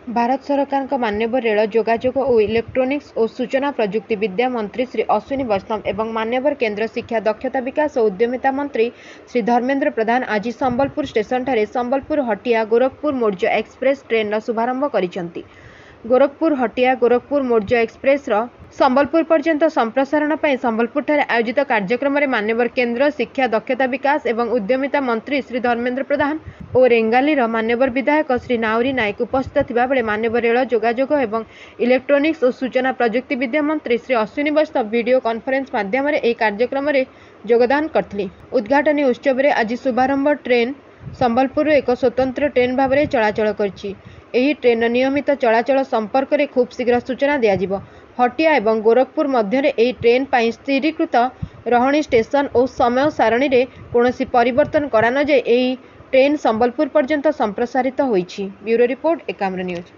भारत सरकार का माननीय रेल जोगाजोग और इलेक्ट्रोनिक्स और सूचना प्रजुक्ति विद्या मंत्री श्री अश्विनी वैष्णव एवं माननीय केंद्र शिक्षा दक्षता विकास और उद्यमिता मंत्री श्री धर्मेंद्र प्रधान आज संबलपुर स्टेशन ठारे संबलपुर हटिया गोरखपुर मौर्य एक्सप्रेस ट्रेन शुभारंभ करिसेंति। गोरखपुर हटिया गोरखपुर मौर्य एक्सप्रेस संबलपुर पर्यंत संप्रसारण पर संबलपुर ठारे आयोजित कार्यक्रम में माननीय केंद्र शिक्षा दक्षता विकास एवं उद्यमिता मंत्री श्री धर्मेंद्र प्रधान और रेंगाली माननीय विधायक श्री नाउरी नायक उपस्थित थिबा बेले माननीय रेल जोगाजोग एवं इलेक्ट्रोनिक्स और सूचना प्रजुक्ति विद्या मंत्री श्री अश्विनी वैष्णव वीडियो कॉन्फ्रेंस माध्यम कार्यक्रम में योगदान करथिले। उद्घाटनी उत्सव में आज शुभारंभ ट्रेन संबलपुर एक स्वतंत्र ट्रेन भाव में चलाचल करछि। एही ट्रेन नियमित चलाचल संपर्क में खूब शीघ्र सूचना दिया। हटिया एवं गोरखपुर मध्य ट्रेन पर स्थिरीकृत रहणी स्टेशन और समय सारणी में कौनसी परिवर्तन करा न जाए एही ट्रेन संबलपुर पर्यंत संप्रसारित होइछि। Bureau report Ekamra news.